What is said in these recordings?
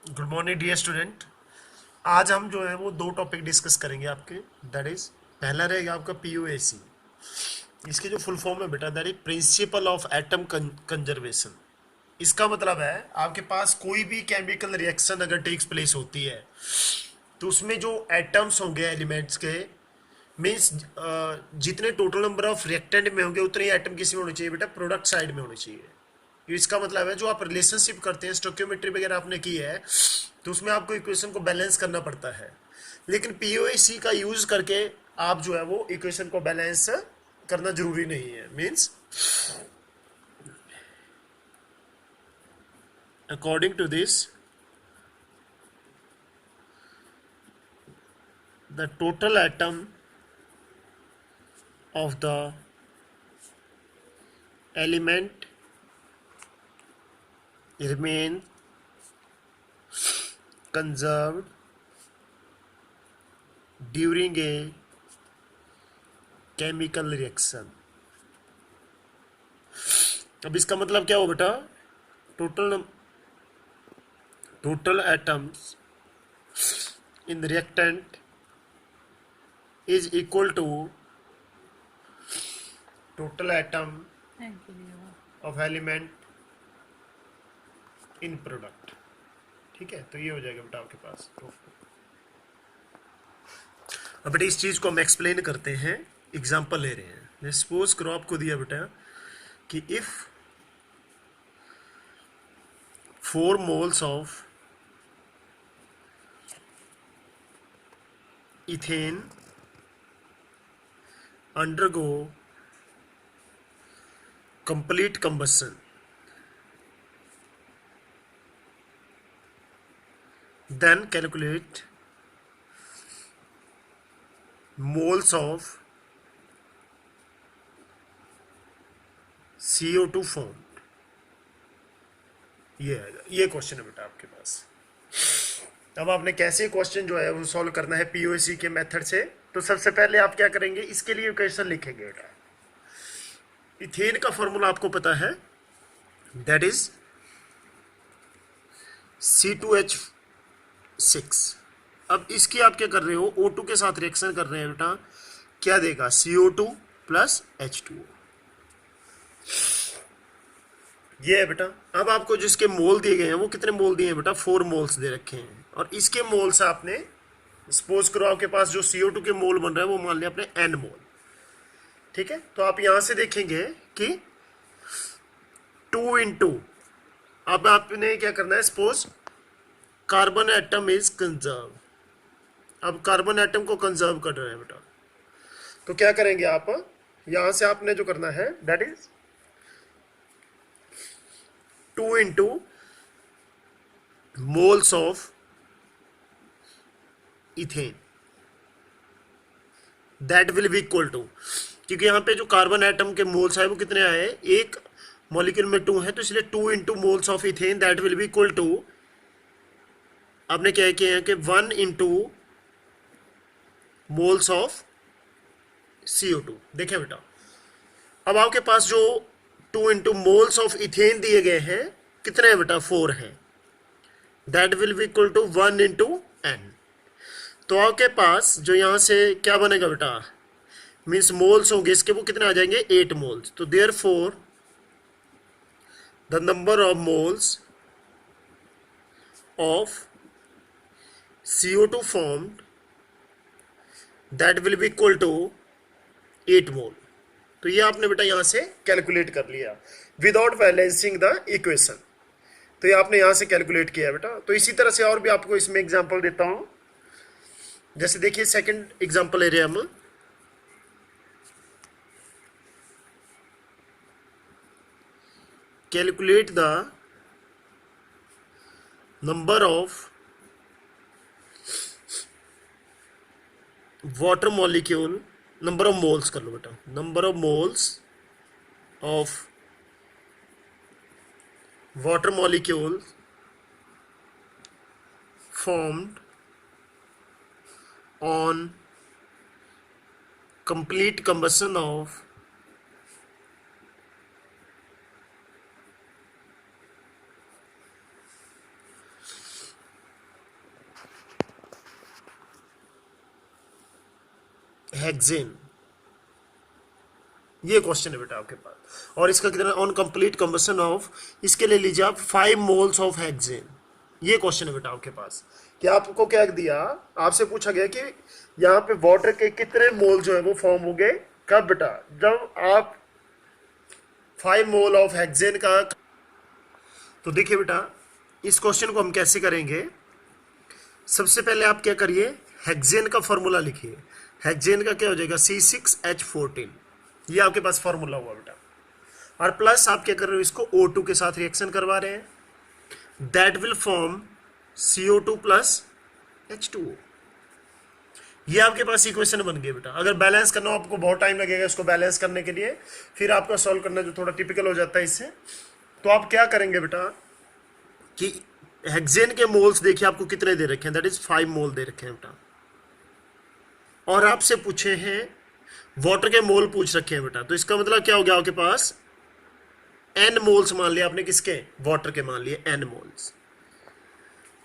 Good morning dear student. आज हम जो है वो दो टॉपिक डिस्कस करेंगे आपके। दैट इज पहला रहेगा आपका पीयूएसी। इसकी जो फुल फॉर्म है बेटा, that is principle of atom conservation. इसका मतलब है आपके पास कोई भी केमिकल रिएक्शन अगर टेक्स प्लेस होती है तो उसमें जो एटम्स होंगे एलिमेंट्स के, मीन्स जितने टोटल नंबर ऑफ रिएक्टेंट में होंगे उतने ही एटम किसी में होने चाहिए बेटा, प्रोडक्ट साइड में होने चाहिए। इसका मतलब है जो आप रिलेशनशिप करते हैं, स्टोक्योमेट्री वगैरह आपने की है, तो उसमें आपको इक्वेशन को बैलेंस करना पड़ता है। लेकिन पीओएसी का यूज करके आप जो है वो इक्वेशन को बैलेंस करना जरूरी नहीं है। Means according to this the total atom of the element remain conserved during a chemical reaction। अब इसका मतलब क्या हो बेटा, total atoms in reactant is equal to total atom of element in product. ठीक है, तो ये हो जाएगा बेटा आपके पास। अब बेटा इस चीज को हम एक्सप्लेन करते हैं, एग्जांपल ले रहे हैं। सपोज करो आपको दिया बेटा कि if 4 moles of ethane undergo complete combustion, then calculate moles of CO2 formed। ये क्वेश्चन है बेटा आपके पास। अब आपने कैसे क्वेश्चन जो है वो सॉल्व करना है पीओसी के मेथड से, तो सबसे पहले आप क्या करेंगे, इसके लिए इक्वेशन लिखेंगे बेटा। इथेन का फॉर्मूला आपको पता है, दैट इज C2H6। अब इसकी आप क्या कर रहे हो, O2 के साथ रिएक्शन कर रहे हैं बेटा, क्या देगा CO2 प्लस H2O। ये है बेटा। अब आपको जिसके मोल दिए गए हैं वो कितने मोल दिए हैं बेटा, 4 मोल्स दे रखे हैं। और इसके मोल से आपने सपोज करो आपके पास जो CO2 के मोल बन रहा है वो मान लिया आपने N मोल। ठीक है, तो आप यहां से देखेंगे कि 2 इंटू, अब आपने क्या करना है, suppose carbon atom is conserve. अब कार्बन एटम को कंजर्व कर रहे हैं बेटा, तो क्या करेंगे आप, यहां से आपने जो करना है that is 2 into moles of ethane, that will be equal to, क्योंकि यहां पे जो कार्बन एटम के मोल्स है वो कितने आए, एक मॉलिक्यूल में 2 है, तो इसलिए 2 into moles of ethane that will be equal to, आपने क्या किया है कि 1 इंटू मोल्स ऑफ CO2। देखें बेटा, अब आपके पास जो 2 इंटू मोल्स ऑफ इथेन दिए गए हैं कितने हैं बेटा, 4 हैं, that will be equal to 1 into N। तो आपके पास जो यहां से क्या बनेगा बेटा, मीन्स मोल्स होंगे इसके, वो कितने आ जाएंगे, 8 मोल्स। तो therefore the number of moles of CO2 formed that will be equal to 8 मोल। तो ये आपने बेटा यहां से कैलकुलेट कर लिया विदाउट बैलेंसिंग द इक्वेशन। तो ये आपने यहां से कैलकुलेट किया बेटा। तो इसी तरह से और भी आपको इसमें एग्जांपल देता हूं। जैसे देखिए सेकंड एग्जांपल ले रहे हैं हम, calculate the number of water molecule, number of moles कर लो बेटा, number of moles of water molecule formed on complete combustion of hexane, ये क्वेश्चन है बेटा आपके पास। और इसका कितना, ऑन कंप्लीट कंबशन ऑफ, इसके लिए लीजिए आप 5 मोल्स ऑफ हेक्सेन, ये क्वेश्चन है बेटा आपके पास। कि आपको क्या दिया, आपसे पूछा गया कि यहाँ पे वाटर के कितने मोल जो है वो फॉर्म हो गए, कब बेटा, जब आप 5 मोल ऑफ हेक्सेन का। तो देखिए बेटा इस क्वेश्चन को हम कैसे करेंगे, सबसे पहले आप क्या करिए, हेक्सेन का फॉर्मूला लिखिए। हेक्सेन का क्या हो जाएगा, C6H14, ये आपके पास फॉर्मूला हुआ बेटा। और प्लस आप क्या कर रहे हो, इसको O2 के साथ रिएक्शन करवा रहे हैं, that will form CO2 plus H2O। ये आपके पास इक्वेशन बन गई बेटा। अगर बैलेंस करना हो, आपको बहुत टाइम लगेगा इसको बैलेंस करने के लिए, फिर आपका सॉल्व करना जो थोड़ा टिपिकल हो जाता है इससे। तो आप क्या करेंगे बेटा कि हेक्सेन के मोल्स देखिए आपको कितने दे रखे हैं, दैट इज 5 मोल दे रखे हैं बेटा। और आपसे पूछे हैं वाटर के मोल पूछ रखे हैं बेटा, तो इसका मतलब क्या हो गया, आपके पास n मोल्स मान लिया आपने, किसके, वाटर के मान लिए n मोल्स।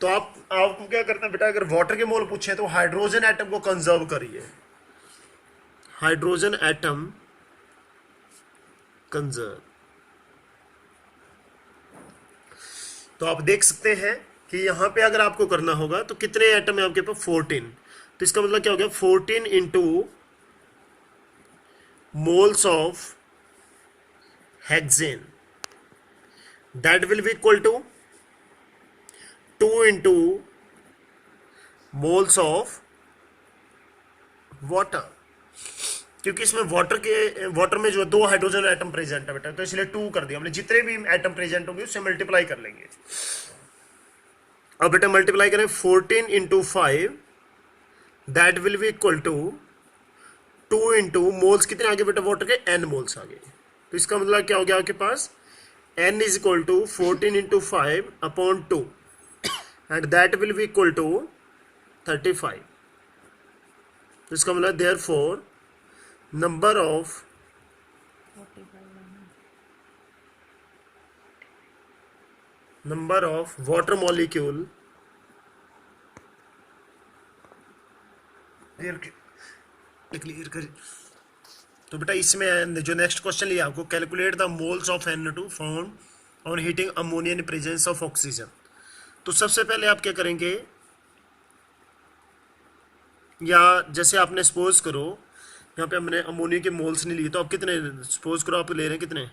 तो आपको क्या करना है बेटा, अगर वाटर के मोल पूछे तो हाइड्रोजन एटम को कंजर्व करिए, हाइड्रोजन एटम कंजर्व। तो आप देख सकते हैं कि यहां पे अगर आपको करना होगा तो कितने एटम है आपके पास, 14। तो इसका मतलब क्या हो गया, 14 into moles of hexane, that will be equal to 2 into moles of water, क्योंकि इसमें वाटर में जो 2 हाइड्रोजन एटम प्रेजेंट है बेटा, तो इसलिए 2 कर दिया हमने, जितने भी एटम प्रेजेंट होंगे उससे मल्टीप्लाई कर लेंगे। अब बेटा मल्टीप्लाई करें 14 into 5, that will be equal to 2 into moles कितने आगे बेटा, वाटर के n मोल्स आगे। तो इसका मतलब क्या हो गया आपके पास, n is equal to 14 into 5 upon 2, and that will be equal to 35। तो इसका मतलब therefore number of water molecule clear कर। तो बेटा इसमें जो नेक्स्ट क्वेश्चन लिया आपको, calculate the moles of NO2 found on heating ammonia in presence of oxygen. तो सबसे पहले आप क्या करेंगे, या जैसे आपने सपोज करो यहाँ पे हमने अमोनिया के मोल्स नहीं लिए, तो आप कितने सपोज करो आप ले रहे हैं, कितने,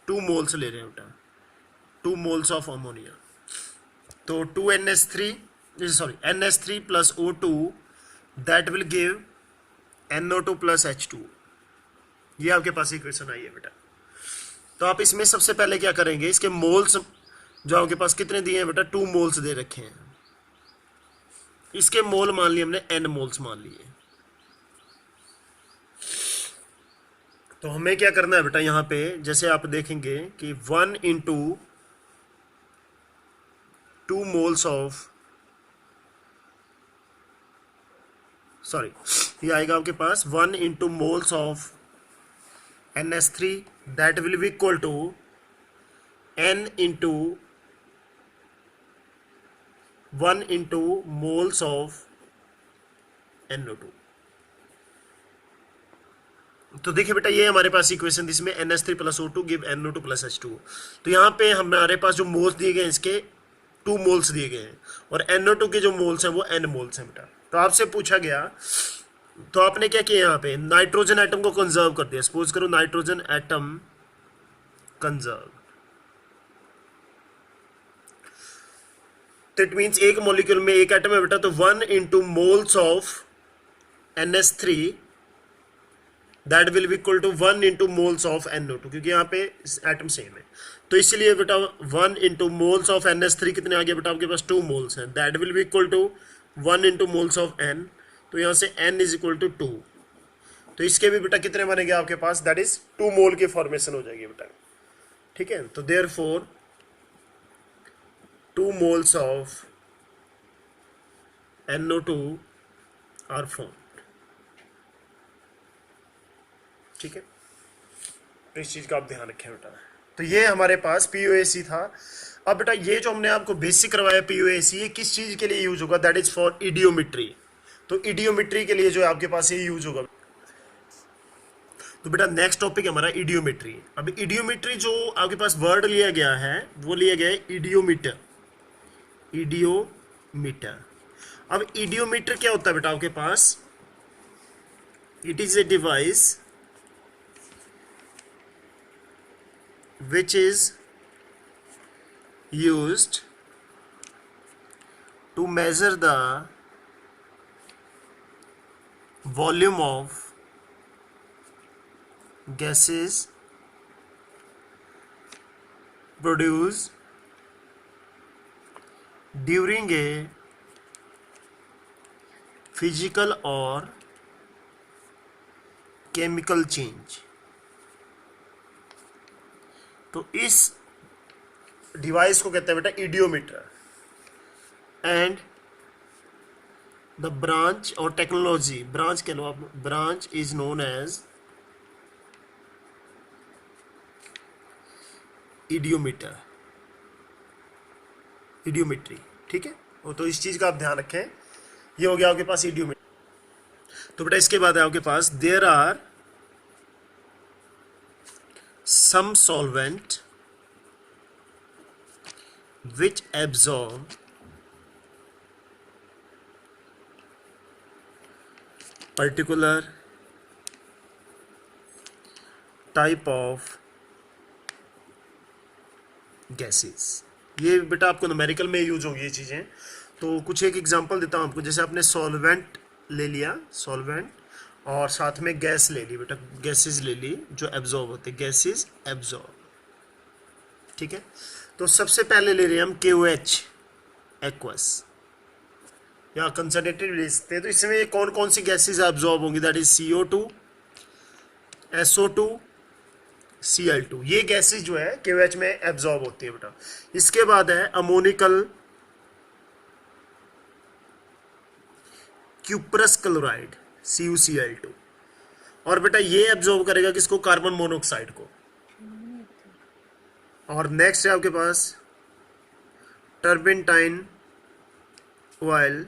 2 मोल्स ले रहे हैं बेटा, 2 मोल्स ऑफ अमोनिया। तो NH3 plus O2 that will give NO2 plus H2। ये आपके पास इक्वेशन आई है बेटा। तो आप इसमें सबसे पहले क्या करेंगे, इसके मोल्स जो आपके पास कितने दिए हैं बेटा, 2 मोल्स दे रखे हैं, इसके मोल मान लिए हमने n मोल्स मान लिए। तो हमें क्या करना है बेटा, यहां पे जैसे आप देखेंगे कि 1 इंटू 2 मोल्स ऑफ, सॉरी ये आएगा आपके पास 1 into moles of NH3 that will be equal to n into 1 into moles of NO2। तो देखिए बेटा ये हमारे पास इक्वेशन, जिसमें NH3 plus O2 give NO2 plus H2। तो यहाँ पे हमारे पास जो मोल्स दिए गए हैं, इसके 2 मोल्स दिए गए हैं, और NO2 के जो मोल्स हैं वो n मोल्स हैं बेटा। तो आपसे पूछा गया, तो आपने क्या किया, यहाँ पे नाइट्रोजन एटम को कंजर्व कर दिया। सपोज करो नाइट्रोजन एटम कंजर्व, तो इट मीन्स एक मॉलिक्यूल में एक एटम है बेटा, तो 1 into moles of NH3 that will be equal to 1 into moles of NO2, क्योंकि यहाँ पे एटम सेम है। तो इसलिए बेटा 1 इंटू मोल्स ऑफ NH3 कितने आ गए बेटा, आपके पास 2 मोल्स हैं, that will be equal to 1 into moles of N। तो यहाँ से N इज इक्वल टू 2। तो इसके भी बेटा कितने बनेंगे आपके पास, दैट इज 2 मोल की फॉर्मेशन हो जाएगी बेटा, ठीक है। तो therefore 2 moles of NO2 are formed, ठीक है। तो इस चीज का आप ध्यान रखें बेटा। तो ये हमारे पास POAC था। अब बेटा ये जो हमने आपको बेसिक करवाया POAC, ये किस चीज के लिए यूज होगा, दैट इज फॉर इडियोमेट्री। तो इडियोमेट्री के लिए जो है आपके पास ये यूज होगा। तो बेटा नेक्स्ट टॉपिक हमारा इडियोमेट्री। अब इडियोमेट्री जो आपके पास वर्ड लिया गया है वो लिया गया है इडियोमीटर। इडियोमीटर। अब इडियोमीटर क्या होता है बेटा आपके पास? It is a device which is used to measure the volume of gases produced during a physical or chemical change। तो इस डिवाइस को कहते हैं बेटा इडियोमीटर। एंड द ब्रांच और टेक्नोलॉजी, ब्रांच कह लो आप, ब्रांच इज नोन एज इडियोमीटर, इडियोमेट्री। ठीक है, वो तो इस चीज का आप ध्यान रखें। ये हो गया आपके पास इडियोमीटर। तो बेटा इसके बाद है आपके पास there are some solvent which absorb particular type of gases। ये बेटा आपको न्यूमेरिकल में यूज होंगी ये चीज़ें। तो कुछ एक एग्जांपल देता हूँ आपको। जैसे आपने सॉल्वेंट ले लिया, सॉल्वेंट, और साथ में गैस ले ली बेटा, गैसेस ले ली जो एब्जॉर्ब होते, गैसेस एब्जॉर्ब। ठीक है, तो सबसे पहले ले रहे हैं हम KOH, एक्वस या कंसंट्रेटेड ले सकते हैं। तो इसमें कौन कौन सी गैसेस एब्जॉर्ब होंगी? That is CO2, SO2, Cl2। ये गैसेस जो है KOH में एब्जॉर्ब होती है बेटा। इसके बाद है अमोनिकल क्यूप्रस क्लोराइड, CuCl2। और बेटा ये एब्जॉर्ब करेगा किसको? कार्बन मोनोऑक्साइड को। और नेक्स्ट है आपके पास टर्पेंटाइन ऑयल,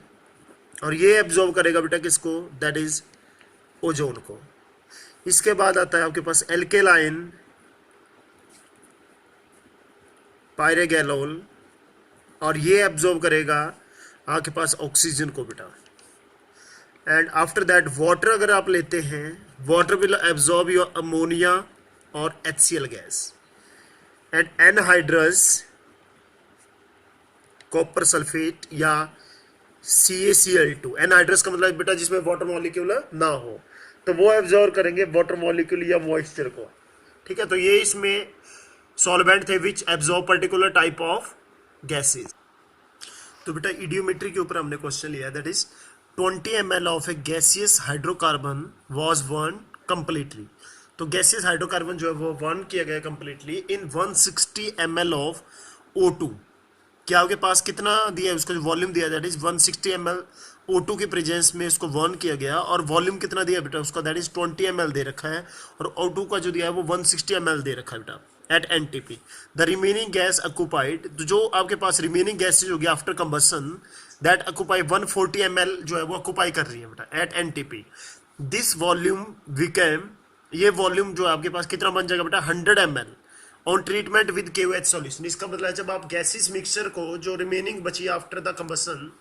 और ये एब्जॉर्ब करेगा बेटा किसको? दैट इज ओजोन को। इसके बाद आता है आपके पास एल्केलाइन पायरेगैलोल, और ये एब्जॉर्ब करेगा आपके पास ऑक्सीजन को बेटा। एंड आफ्टर दैट वाटर अगर आप लेते हैं, water will absorb your ammonia और HCl gas. And anhydrous copper sulphate या CaCl2। एनहाइड्रस का मतलब बेटा जिसमें वाटर मॉलिक्यूल ना हो, तो वो एब्जॉर्ब करेंगे वाटर मॉलिक्यूल या मॉइस्चर को। ठीक है, तो ये इसमें सॉल्वेंट थे विच absorb particular type of gases. तो बेटा इडियोमेट्री के ऊपर हमने क्वेश्चन लिया, that is 20 ml of A gaseous hydrocarbon was burn completely. तो गैसियस हाइड्रोकार्बन जो है वो बर्न किया गया completely in 160 ml of O2। क्या आपके पास कितना दिया है? उसका जो वॉल्यूम दिया दैट इज 160 ml O2 के प्रेजेंस में इसको बर्न किया गया। और वॉल्यूम कितना दिया बेटा उसका? दैट इज 20 ml दे रखा है। और O2 का जो दिया है वो 160 ml दे रखा है बेटा at NTP। The remaining gas occupied, जो आपके पास रिमेनिंग गैसेज होगी after combustion, that occupy 140 ml जो है वो ऑक्युपाई कर रही है बेटा at NTP। This volume became, ये वॉल्यूम जो है आपके पास कितना बन जाएगा बेटा? 100 ml on treatment with KOH solution. इसका मतलब है जब आप गैसेस मिक्सचर को जो रिमेनिंग बची आफ्टर द कंबसन,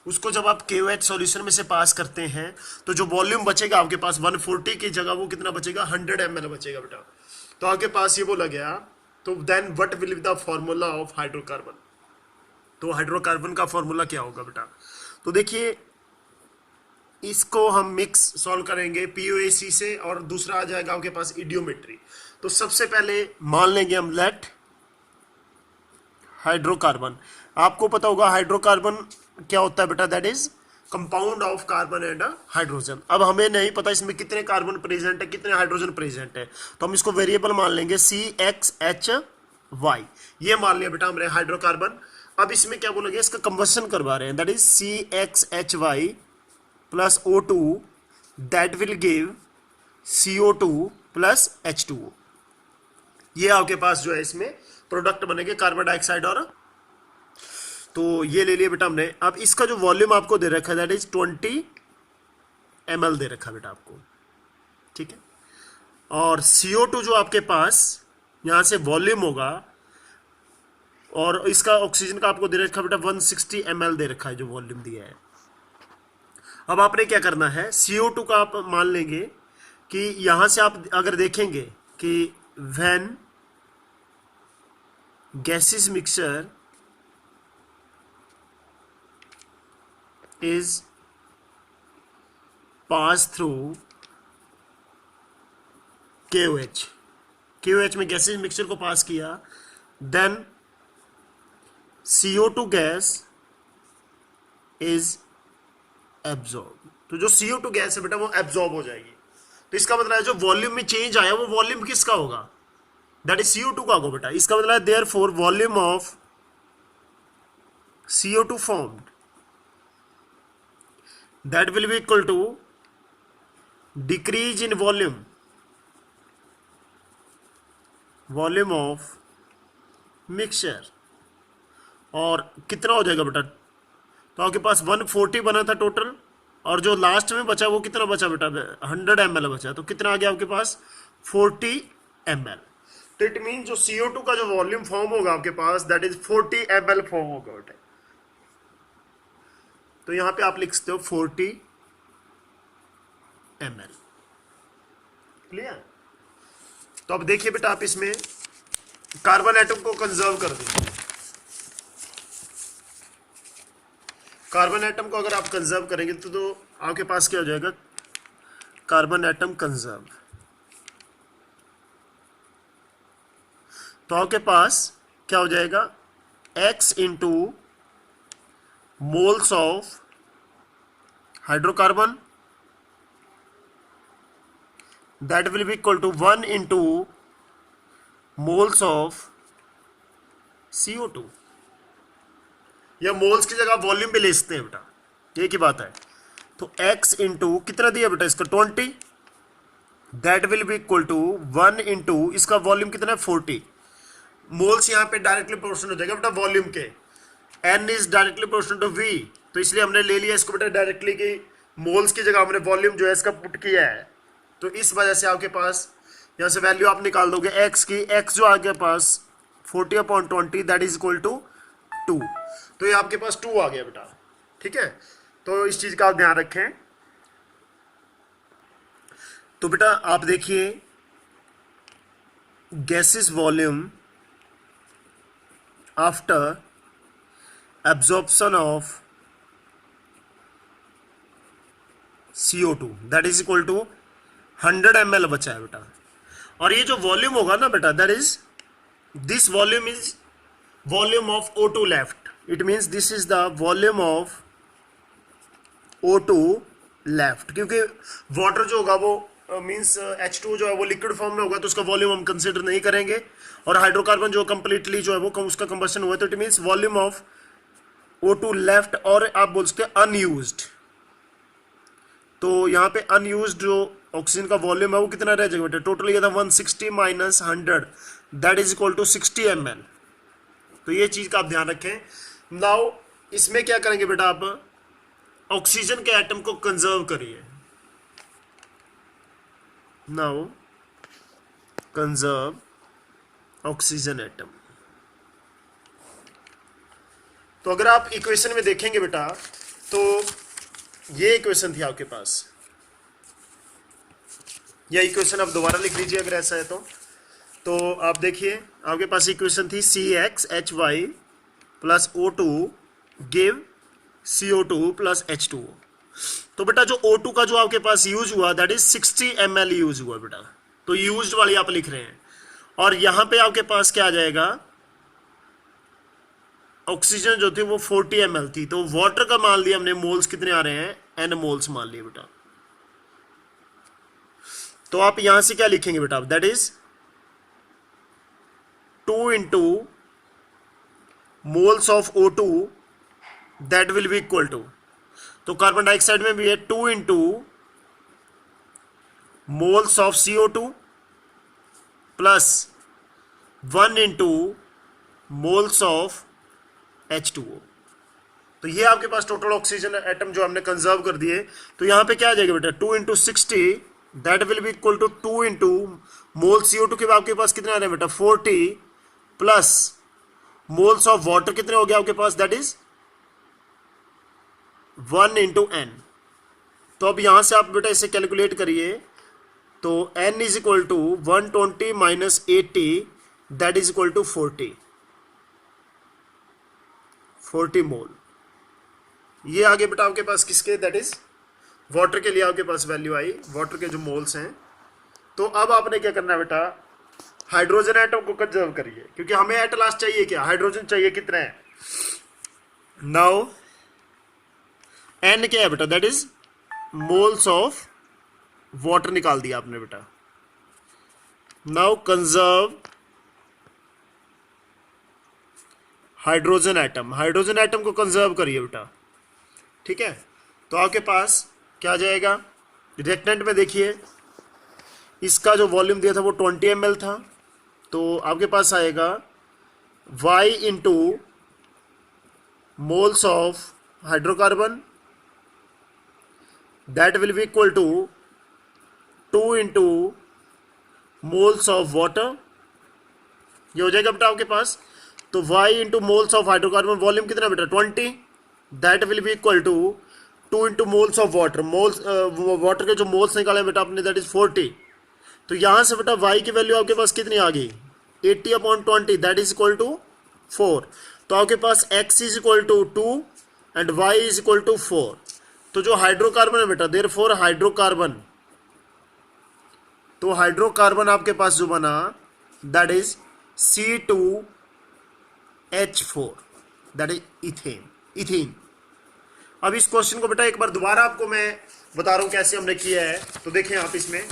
उसको जब आप KOH सॉल्यूशन में से पास करते हैं, तो जो वॉल्यूम बचेगा आपके पास 140 की जगह वो कितना बचेगा? 100 ml बचेगा बेटा। तो आपके पास ये बोला गया, तो then what will be the formula of hydrocarbon? तो हाइड्रोकार्बन का फॉर्मूला क्या होगा बेटा? तो देखिए इसको हम मिक्स सॉल्व करेंगे POAC से, और दूसरा आ जाएगा आपके पास इडियोमेट्री। तो सबसे पहले मान लेंगे हम लेट हाइड्रोकार्बन। आपको पता होगा हाइड्रोकार्बन क्या होता है बेटा? That is compound of carbon and hydrogen. अब हमें नहीं पता इसमें कितने कार्बन प्रेजेंट है, कितने हाइड्रोजन प्रेजेंट है, तो हम इसको वेरिएबल मान लेंगे CXHY। ये मान लिया बेटा हमने हाइड्रोकार्बन। अब इसमें क्या बोलेंगे? इसका कंबशन करवा रहे हैं, that is CXHY plus O2, that will give CO2 plus H2O। ये आपके पास जो है इसमें प्रोडक्ट बनेंगे कार्बन डाइऑक्साइड और, तो ये ले लिया बेटा हमने। अब इसका जो वॉल्यूम आपको दे रखा है दैट इज 20 ml दे रखा है बेटा आपको। ठीक है, और CO2 जो आपके पास यहाँ से वॉल्यूम होगा, और इसका ऑक्सीजन का आपको दे रखा है बेटा 160 ml दे रखा है जो वॉल्यूम दिया है। अब आपने क्या करना है, CO2 का आप मान लेंगे कि यहां से आप अगर देखेंगे कि when gases mixture is pass through KOH में गैसेस मिक्सचर को पास किया, then CO2 gas is absorb. तो जो CO2 गैस है बेटा वो एब्जॉर्ब हो जाएगी। तो इसका मतलब है जो वॉल्यूम में चेंज आया वो वॉल्यूम किसका होगा, दैट इज CO2 का होगा बेटा। इसका मतलब है therefore volume of CO2 formed that will be equal to decrease in volume of mixture. और कितना हो जाएगा बेटा, तो आपके पास 140 बना था टोटल, और जो लास्ट में बचा वो कितना बचा बेटा, 100 ml बचा। तो कितना आ गया आपके पास, 40 ml। तो इट मीन जो CO2 का जो वॉल्यूम फॉर्म होगा आपके पास दैट इज 40 ml फॉर्म होगा बेटा। तो यहां पे आप लिख सकते हो 40 ml। क्लियर। तो अब देखिए बेटा, आप इसमें कार्बन एटम को कंजर्व कर दीजिए। कार्बन एटम को अगर आप कंजर्व करेंगे तो आपके पास क्या हो जाएगा, कार्बन एटम कंजर्व। तो आपके पास क्या हो जाएगा, X into moles of hydrocarbon that will be equal to 1 into moles of CO2, या मोल्स की जगह वॉल्यूम पे ले सकते हैं बेटा, ये की बात है। तो x इंटू कितना दिया बेटा इसका 20, that will be equal to 1 into इसका वॉल्यूम कितना है 40। मोल्स यहाँ पे डायरेक्टली प्रोपोर्शनल हो जाएगा बेटा वॉल्यूम के, n is directly proportional to v। तो इसलिए हमने ले लिया इसको बेटा डायरेक्टली कि मोल्स की जगह हमने वॉल्यूम जो है इसका पुट किया है। तो इस वजह से आपके पास यहाँ से वैल्यू आप निकाल दोगे x की, x जो आपके पास 40/20 दैट इज इक्वल टू 2। तो ये आपके पास 2 आ गया बेटा, ठीक है। तो इस चीज का आप ध्यान रखें। तो बेटा आप देखिए gases volume after absorption of CO2 that is equal to 100 ml बचा है बेटा। और ये जो वॉल्यूम होगा ना बेटा, that is this volume is volume of O2 left. It means this is the volume of O2 left, क्योंकि वाटर जो होगा वो मीन्स H2 जो है वो लिक्विड फॉर्म में होगा तो उसका वॉल्यूम हम कंसिडर नहीं करेंगे, और हाइड्रोकार्बन जो कंप्लीटली जो है वो उसका कंबशन हुआ, तो it means volume of O2 left, और आप बोल सकते हैं अनयूज्ड। तो यहाँ पे अनयूज्ड जो ऑक्सीजन का वॉल्यूम है वो कितना रह जाएगा बेटा, टोटल ये था 160 minus 100 that is equal to 60 ml। तो ये चीज का आप ध्यान रखें। नाउ इसमें क्या करेंगे बेटा, आप ऑक्सीजन के एटम को कंजर्व करिए। Now conserve oxygen atom. तो अगर आप इक्वेशन में देखेंगे बेटा, तो ये इक्वेशन थी आपके पास, यह इक्वेशन आप दोबारा लिख लीजिए अगर ऐसा है तो आप देखिए आपके पास इक्वेशन थी CXHY plus O2 give CO2 plus H2O। तो बेटा जो O2 का जो आपके पास यूज हुआ दैट इज 60 ml यूज हुआ बेटा, तो यूज्ड वाली आप लिख रहे हैं। और यहां पे आपके पास क्या आ जाएगा, ऑक्सीजन जो थी वो 40 ml थी, तो वाटर का मान लिया हमने, मोल्स कितने आ रहे हैं, n मोल्स मान लिए बेटा। तो आप यहां से क्या लिखेंगे बेटा, that is 2 into moles of O2 that will be equal to, तो कार्बन डाइऑक्साइड में भी है 2 into moles of CO2 plus 1 into moles of H2O। तो ये आपके पास टोटल ऑक्सीजन एटम जो हमने कंजर्व कर दिए। तो यहां पे क्या आ जाएगा बेटा, 2 into 60 that will be equal to 2 into mole CO2 के आपके पास कितने आ रहे हैं बेटा 40 प्लस मोल्स ऑफ वाटर कितने हो गया आपके पास, दैट इज 1 इंटू एन। तो अब यहां से आप बेटा इसे कैलकुलेट करिए, तो n is equal to 120 minus 80 that is equal to 40 mole. ये आगे बेटा आपके पास किसके, दैट इज वाटर के लिए आपके पास वैल्यू आई, वाटर के जो मोल्स हैं। तो अब आपने क्या करना है बेटा, हाइड्रोजन एटम को कंजर्व करिए, क्योंकि हमें एट लास्ट चाहिए क्या, हाइड्रोजन चाहिए कितने हैं। नाउ n क्या है बेटा, that is moles of water निकाल दिया आपने बेटा। Now conserve hydrogen atom, hydrogen atom को कंजर्व करिए बेटा, ठीक है। तो आपके पास क्या आ जाएगा, रिएक्टेंट में देखिए इसका जो वॉल्यूम दिया था वो 20 ml था, तो आपके पास आएगा y into moles of hydrocarbon that will be equal to 2 into moles of water, ये हो जाएगा बेटा आपके पास। तो y into moles of hydrocarbon, volume कितना बेटा 20, that will be equal to 2 into moles of water, moles water के जो मोल्स निकाले बेटा आपने दैट इज 40। तो यहां से बेटा y की वैल्यू आपके पास कितनी आ गई 80/20 दैट इज इक्वल टू 4। तो आपके पास x is equal to 2 and y is equal to 4। तो जो हाइड्रोकार्बन है बेटा देयरफॉर हाइड्रोकार्बन, तो हाइड्रोकार्बन आपके पास जो बना that is C2H4 that is ethane. अब इस क्वेश्चन को बेटा एक बार दोबारा आपको मैं बता रहा हूं कैसे हमने किया है, तो देखें आप इसमें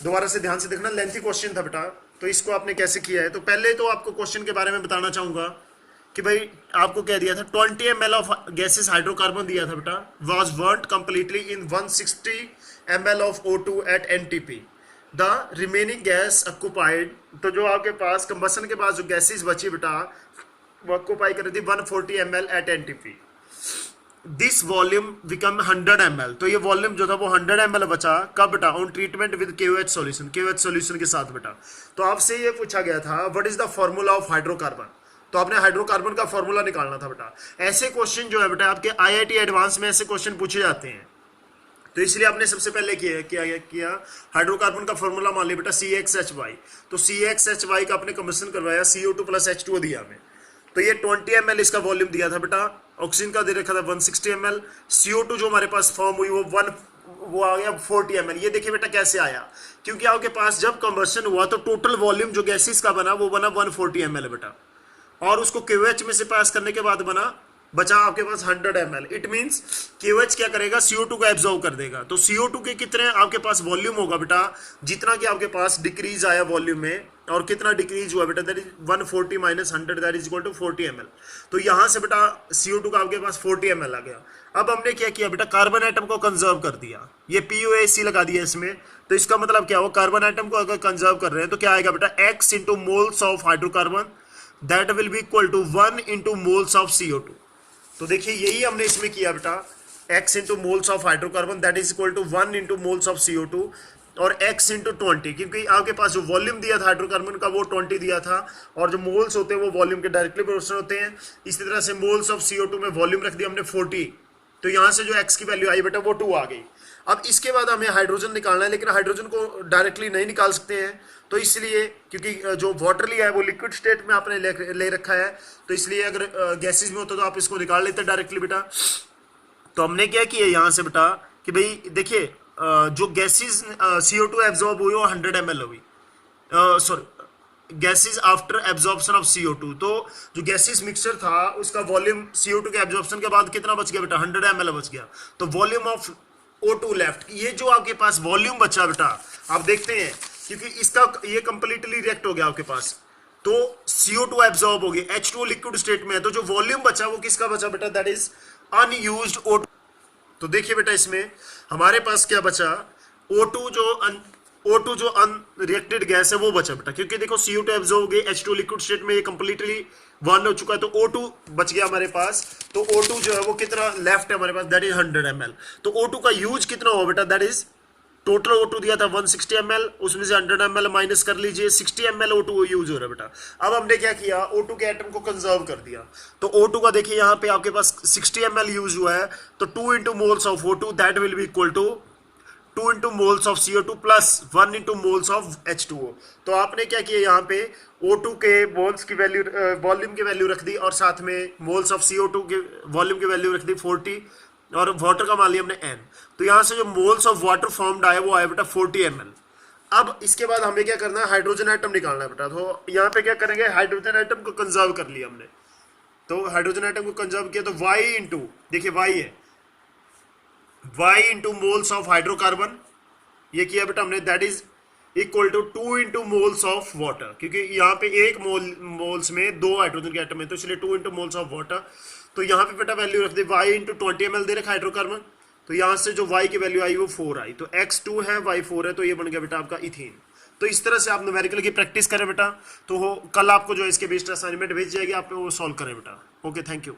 दोबारा से ध्यान से देखना, लेंथी क्वेश्चन था बेटा। तो इसको आपने कैसे किया है, तो पहले तो आपको क्वेश्चन के बारे में बताना चाहूंगा कि भाई आपको क्या दिया था, 20 ml ऑफ गैसेस हाइड्रोकार्बन दिया था बेटा, was burned completely in 160 ml of O2 at NTP, the remaining gas occupied. तो जो आपके पास कंबसन के बाद जो गैसेस बची बेटा वो ऑक्युपाई कर रही थी 140 ml at NTP, this volume become 100 ml। तो ये वॉल्यूम जो था वो 100 ml बचा, कब बेटा, on treatment with KOH solution, KOH solution के साथ बेटा। तो आपसे ये पूछा गया था what is the formula of hydrocarbon, तो आपने हाइड्रोकार्बन का फॉर्मूला निकालना था बेटा। ऐसे क्वेश्चन जो है बेटा आपके IIT एडवांस में ऐसे क्वेश्चन पूछे जाते हैं, तो इसलिए आपने सबसे पहले किया हाइड्रोकार्बन का फॉर्मूला मान लिया बेटा CXHY। तो CXHY का आपने कंबसन करवाया, CO2 प्लस H2O दिया हमें, तो ये 20 ml इसका वॉल्यूम दिया था बेटा। ऑक्सीजन का दे रखा था 160 ml, CO2 जो हमारे पास फॉर्म हुई वो आ गया 40 ml। ये देखिए बेटा कैसे आया, क्योंकि आपके पास जब कंबसन हुआ तो टोटल वॉल्यूम जो गैसेस का बना वो बना 140 ml बेटा, और उसको KOH में से पास करने के बाद बचा आपके पास 100 ml। इट मींस KOH क्या करेगा, CO2 को एब्जॉर्ब कर देगा। तो CO2 के कितने आपके पास वॉल्यूम होगा बेटा, जितना कि आपके पास डिक्रीज आया वॉल्यूम में, और कितना डिक्रीज हुआ बेटा, that is 140 minus 100 that is equal to 40 ml। तो यहां से बेटा CO2 का आपके पास 40 ml आ गया। अब हमने क्या किया बेटा, कार्बन एटम को कंजर्व कर दिया, ये POAC लगा दिया इसमें। तो इसका मतलब क्या हुआ, कार्बन एटम को अगर कंजर्व कर रहे हैं तो क्या आएगा बेटा, x into moles of hydrocarbon that will be equal to 1 into moles of CO2। तो देखिए यही हमने इसमें किया बेटा, x into moles of hydrocarbon that is equal to 1 into moles of CO2 और x इंटू 20, क्योंकि आपके पास जो वॉल्यूम दिया था हाइड्रोकार्बन का वो 20 दिया था, और जो मोल्स होते हैं वो वॉल्यूम के डायरेक्टली प्रोपोर्शनल होते हैं। इसी तरह से मोल्स ऑफ CO2 में वॉल्यूम रख दिया हमने 40, तो यहाँ से जो x की वैल्यू आई बेटा वो 2 आ गई। अब इसके बाद हमें हाइड्रोजन निकालना है, लेकिन हाइड्रोजन को डायरेक्टली नहीं निकाल सकते हैं, तो इसलिए क्योंकि जो वाटर लिया है वो लिक्विड स्टेट में आपने ले रखा है, तो इसलिए अगर गैसेस में होता तो आप इसको निकाल लेते डायरेक्टली बेटा। तो हमने क्या किया यहाँ से बेटा कि भाई देखिए जो गैसेस CO2 एब्जॉर्ब हुई वो 100 ml हुई, sorry gases after absorption of CO2। तो जो गैसेस मिक्सचर था उसका वॉल्यूम CO2 के एब्जॉर्प्शन के बाद कितना बच गया बेटा, 100 ml बच गया। तो वॉल्यूम ऑफ O2 लेफ्ट, ये जो आपके पास वॉल्यूम बचा बेटा आप देखते हैं, क्योंकि इसका ये कंप्लीटली रिएक्ट हो गया आपके पास, तो CO2 एब्जॉर्ब हो गया, H2O लिक्विड स्टेट में है, तो जो वॉल्यूम बचा वो किसका बचा बेटा, दैट इज अनयूज्ड O2। तो देखिए बेटा इसमें हमारे पास क्या बचा, O2 जो अनरिएक्टेड गैस है वो बचा बेटा, क्योंकि देखो CO2 एब्जॉर्ब हो गई, H2O लिक्विड स्टेट में ये कंप्लीटली वन हो चुका है, तो O2 बच गया हमारे पास। तो O2 जो है वो कितना लेफ्ट है हमारे पास, दैट इज 100 ml। तो O2 का यूज कितना हुआ बेटा, दैट इज टोटल O2 दिया था 160 ml, उसमें से 100 ml माइनस कर लीजिए, 60 ml O2 यूज हो रहा है बेटा। अब हमने क्या किया, O2 के एटम को कंजर्व कर दिया। तो O2 का देखिए यहाँ पे आपके पास 60 ml यूज हुआ है, तो 2 into moles of O2 that will be equal to 2 into moles of CO2 plus 1 into moles of H2O। तो आपने क्या किया यहाँ पे O2 के मोल्स की वैल्यू, वॉल्यूम की वैल्यू रख दी, और साथ में मोल्स ऑफ CO2 के वॉल्यूम की वैल्यू रख दी 40, और वाटर का मान लिया हमने n। तो यहाँ से जो मोल्स ऑफ वाटर फॉर्म्ड आए वो आए बेटा 40 ml। अब इसके बाद हमें क्या करना है, हाइड्रोजन एटम निकालना है बेटा। तो यहाँ पे क्या करेंगे, हाइड्रोजन एटम को कंजर्व कर लिया हमने। तो हाइड्रोजन एटम को कंजर्व किया तो y इंटू, देखिए y है, y into moles of hydrocarbon, ये किया बेटा हमने, that is equal to 2 into moles of water, क्योंकि यहाँ पे एक मोल्स में 2 हाइड्रोजन के एटम है, तो इसलिए 2 इंटू मोल्स ऑफ वाटर। तो यहाँ पे बेटा वैल्यू रख दे y इंटू 20 ml दे रखा हाइड्रोकार्बन। तो यहाँ से जो y की वैल्यू आई वो 4 आई, तो x 2 है y 4 है, तो ये बन गया बेटा आपका इथेन। तो इस तरह से आप न्यूमेरिकल की प्रैक्टिस करें बेटा, तो कल आपको जो इसके बेस्ड असाइनमेंट भेज जाएगी, आप वो सॉल्व करें बेटा। Okay, thank you.